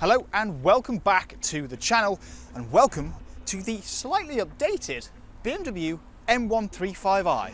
Hello and welcome back to the channel, and welcome to the slightly updated BMW M135i.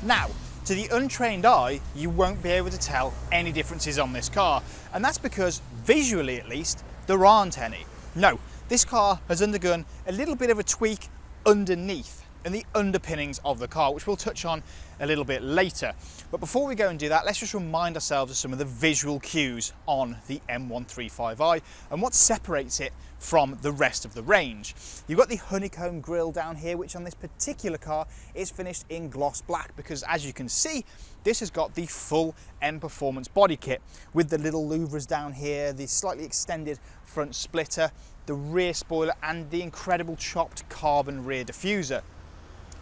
Now, to the untrained eye, you won't be able to tell any differences on this car, and that's because visually at least, there aren't any. No, this car has undergone a little bit of a tweak underneath and the underpinnings of the car, which we'll touch on a little bit later. But before we go and do that, let's just remind ourselves of some of the visual cues on the M135i and what separates it from the rest of the range. You've got the honeycomb grille down here, which on this particular car is finished in gloss black, because as you can see, this has got the full M Performance body kit with the little louvres down here, the slightly extended front splitter, the rear spoiler, and the incredible chopped carbon rear diffuser.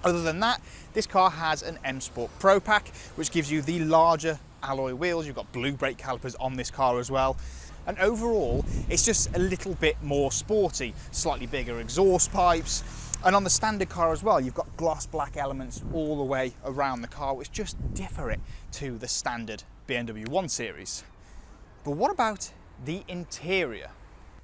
Other than that, this car has an M Sport Pro Pack, which gives you the larger alloy wheels. You've got blue brake calipers on this car as well. And overall, it's just a little bit more sporty, slightly bigger exhaust pipes. And on the standard car as well, you've got gloss black elements all the way around the car, which just differ it to the standard BMW 1 Series. But what about the interior?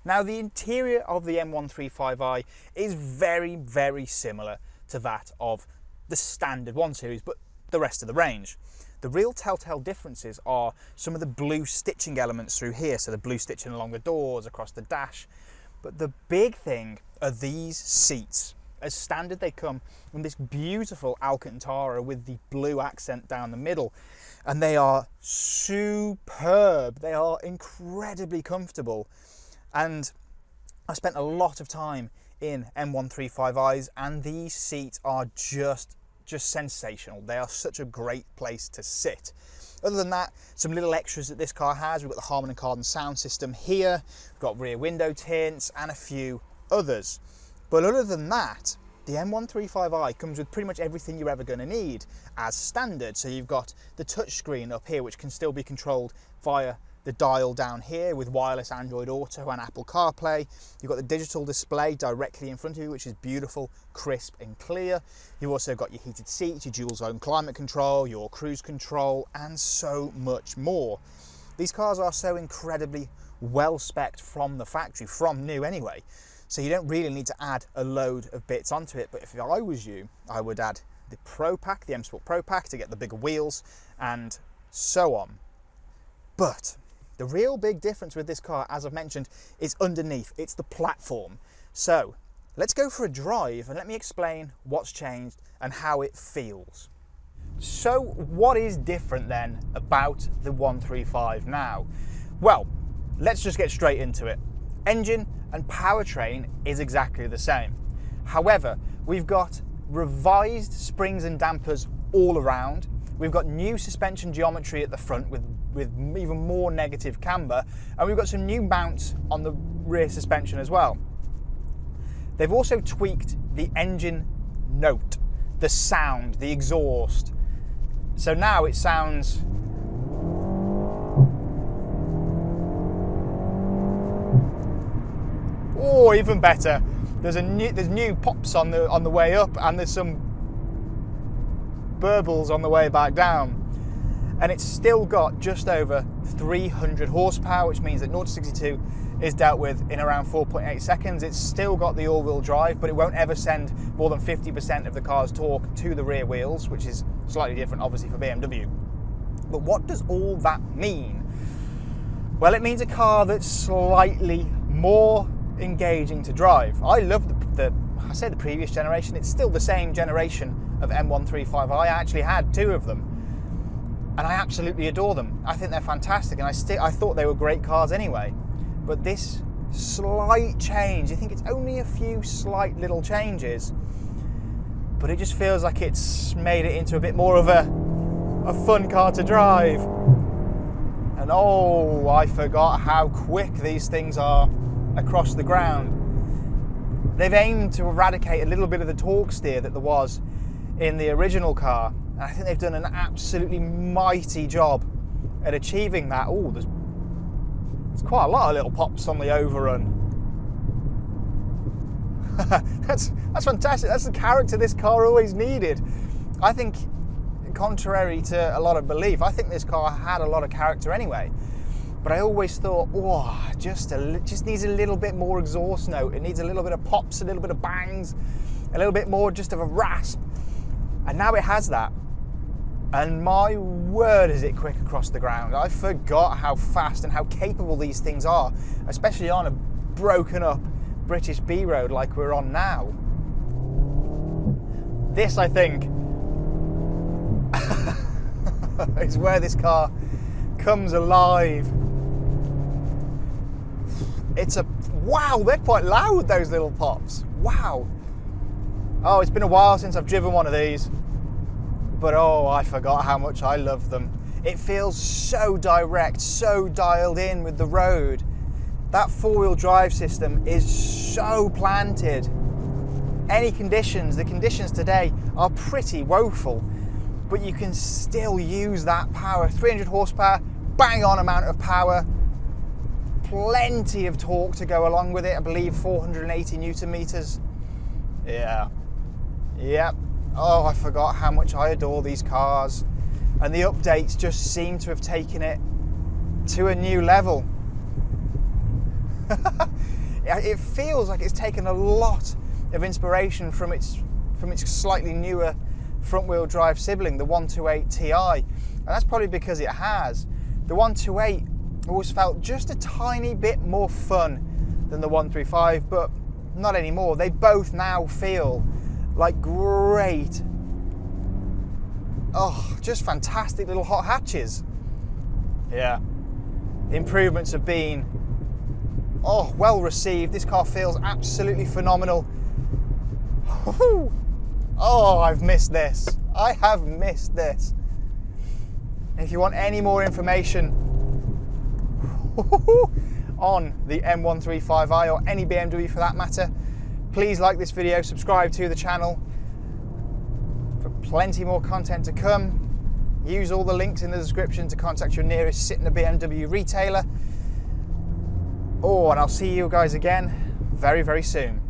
Now, the interior of the M135i is very, very similar to that of the standard 1 Series, but the rest of the range. The real telltale differences are some of the blue stitching elements through here, so the blue stitching along the doors, across the dash. But the big thing are these seats. As standard, they come in this beautiful Alcantara with the blue accent down the middle, and they are superb. They are incredibly comfortable, and I spent a lot of time in M135i's, and these seats are just sensational. They are such a great place to sit. Other than that, some little extras that this car has. We've got the Harman Kardon sound system here, we've got rear window tints and a few others. But other than that, the M135i comes with pretty much everything you're ever going to need as standard. So you've got the touchscreen up here, which can still be controlled via the dial down here with wireless Android Auto and Apple CarPlay. You've got the digital display directly in front of you, which is beautiful, crisp and clear. You've also got your heated seats, your dual zone climate control, your cruise control, and so much more. These cars are so incredibly well spec'd from the factory, from new anyway, so you don't really need to add a load of bits onto it. But if I was you, I would add the Pro Pack, the M Sport Pro Pack, to get the bigger wheels and so on. But the real big difference with this car, as I've mentioned, is underneath. It's the platform. So let's go for a drive and let me explain what's changed and how it feels. So what is different then about the 135 now? Well, let's just get straight into it. Engine and powertrain is exactly the same. However, we've got revised springs and dampers all around. We've got new suspension geometry at the front with even more negative camber, and we've got some new mounts on the rear suspension as well. They've also tweaked the engine note, the sound, the exhaust. So now it sounds even better. There's new pops on the way up, and there's some burbles on the way back down, and it's still got just over 300 horsepower, which means that 0 to 62 is dealt with in around 4.8 seconds. It's still got the all-wheel drive, but it won't ever send more than 50% of the car's torque to the rear wheels, which is slightly different obviously for BMW. But what does all that mean? Well, it means a car that's slightly more engaging to drive. I love the previous generation. It's still the same generation of M135i. I actually had two of them, and I absolutely adore them. I think they're fantastic, and I thought they were great cars anyway. But this slight change, I think it's only a few slight little changes, but it just feels like it's made it into a bit more of a fun car to drive. And oh, I forgot how quick these things are across the ground. They've aimed to eradicate a little bit of the torque steer that there was in the original car, and I think they've done an absolutely mighty job at achieving that. Oh, there's quite a lot of little pops on the overrun. That's fantastic. That's the character this car always needed. I think, contrary to a lot of belief, I think this car had a lot of character anyway. But I always thought, oh, just needs a little bit more exhaust note. It needs a little bit of pops, a little bit of bangs, a little bit more just of a rasp. And now it has that. And my word, is it quick across the ground. I forgot how fast and how capable these things are, especially on a broken up British B road like we're on now. This, I think, is where this car comes alive. Wow, they're quite loud, those little pops. Wow. Oh, it's been a while since I've driven one of these, but oh, I forgot how much I love them. It feels so direct, so dialed in with the road. That four-wheel drive system is so planted. Any conditions, the conditions today are pretty woeful, but you can still use that power. 300 horsepower, bang on amount of power, plenty of torque to go along with it. I believe 480 Newton meters. Yeah. Oh, I forgot how much I adore these cars, and the updates just seem to have taken it to a new level. It feels like it's taken a lot of inspiration from its slightly newer front-wheel drive sibling, the 128 Ti, and that's probably because it has. The 128 always felt just a tiny bit more fun than the 135, but not anymore. They both now feel like great, oh, just fantastic little hot hatches. Yeah, the improvements have been, oh, well received. This car feels absolutely phenomenal. Oh, I've missed this. I have missed this. And if you want any more information on the M135i or any BMW for that matter, please like this video, subscribe to the channel for plenty more content to come. Use all the links in the description to contact your nearest Sytner BMW retailer. Oh, and I'll see you guys again very, very soon.